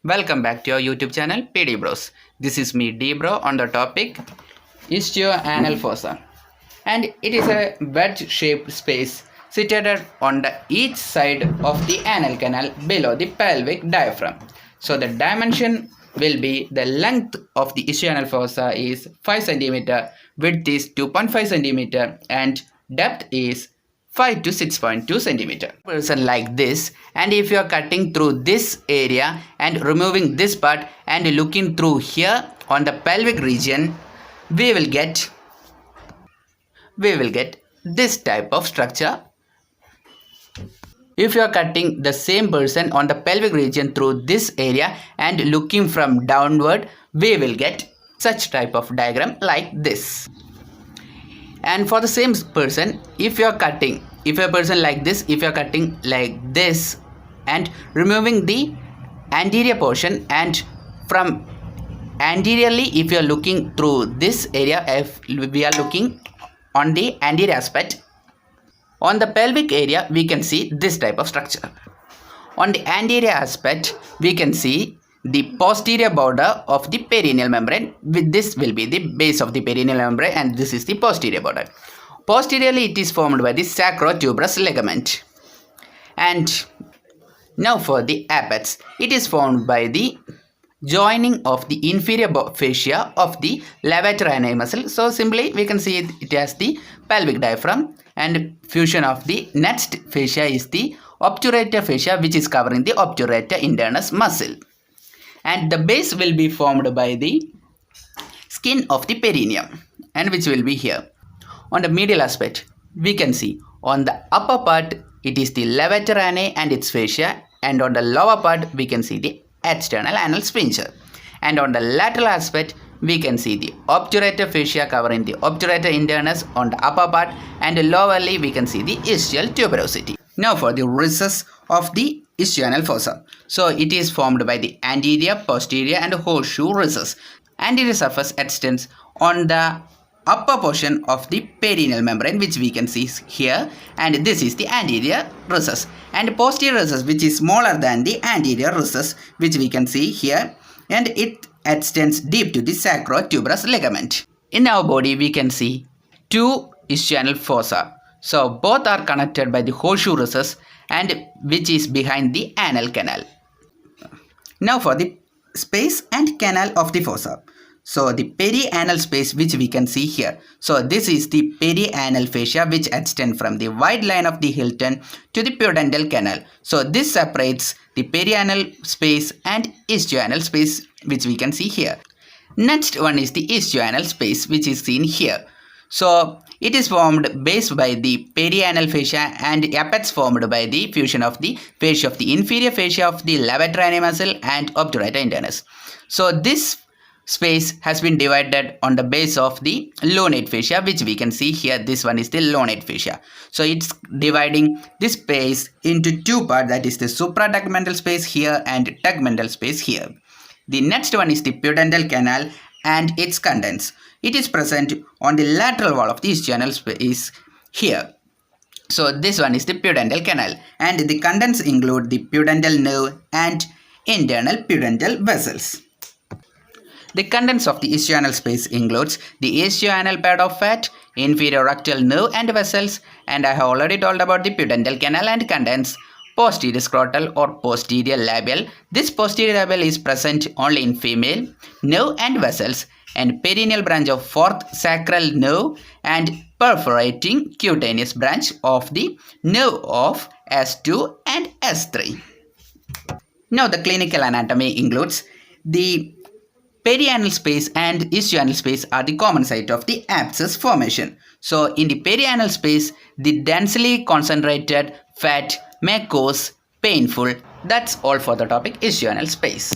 Welcome back to your YouTube channel PD Bros. This is me D Bro on the topic Ischio anal fossa, and it is a wedge-shaped space situated on the each side of the anal canal below the pelvic diaphragm. So the dimension will be the length of the ischio anal fossa is 5 cm, width is 2.5 cm, and depth is 5 to 6.2 centimeter. Person like this, and if you are cutting through this area and removing this part and looking through here on the pelvic region, we will get this type of structure. If you are cutting the same person on the pelvic region through this area and looking from downward, we will get such type of diagram like this. And for the same person, if you are cutting, if a person like this, if you are cutting like this and removing the anterior portion, and from anteriorly, if you are looking through this area, if we are looking on the anterior aspect, on the pelvic area we can see this type of structure. On the anterior aspect we can see the posterior border of the perineal membrane. With this will be the base of the perineal membrane, and this is the posterior border. Posteriorly it is formed by the sacrotuberous ligament. And now for the apex, it is formed by the joining of the inferior fascia of the levator ani muscle. So simply we can see it as the pelvic diaphragm, and fusion of the next fascia is the obturator fascia, which is covering the obturator internus muscle. And the base will be formed by the skin of the perineum, and which will be here. On the medial aspect we can see on the upper part it is the levator ani and its fascia, and on the lower part we can see the external anal sphincter, and on the lateral aspect we can see the obturator fascia covering the obturator internus on the upper part, and lowerly we can see the ischial tuberosity. Now for the recess of the ischio anal fossa. So it is formed by the anterior, posterior and horseshoe recess. Anterior surface extends on the upper portion of the perineal membrane, which we can see here, and this is the anterior recess, and posterior recess, which is smaller than the anterior recess, which we can see here, and it extends deep to the sacrotuberous ligament. In our body we can see two ischio anal fossa. So both are connected by the horseshoe recess, and which is behind the anal canal. Now for the space and canal of the fossa. So the perianal space, which we can see here. So this is the perianal fascia, which extends from the wide line of the Hilton to the pudendal canal. So this separates the perianal space and ischioanal space, which we can see here. Next one is the ischioanal space, which is seen here. So it is formed base by the perianal fascia, and apex formed by the fusion of the fascia of the inferior fascia of the levator ani muscle and obturator internus. So this space has been divided on the base of the lunate fascia, which we can see here. This one is the lunate fascia. So it's dividing this space into two parts, that is the suprategmental space here and tegmental space here. The next one is the pudendal canal and its contents. It is present on the lateral wall of the ischioanal space here. So this one is the pudendal canal, and the contents include the pudendal nerve and internal pudendal vessels. The contents of the ischioanal space includes the ischioanal pad of fat, inferior rectal nerve and vessels, and I have already told about the pudendal canal and contents posterior scrotal or posterior labial. This posterior labial is present only in female, nerve and vessels, and perineal branch of fourth sacral nerve, and perforating cutaneous branch of the nerve of S2 and S3. Now the clinical anatomy includes the perianal space and ischioanal space are the common site of the abscess formation. So in the perianal space, the densely concentrated fat may cause painful. That's all for the topic ischioanal space.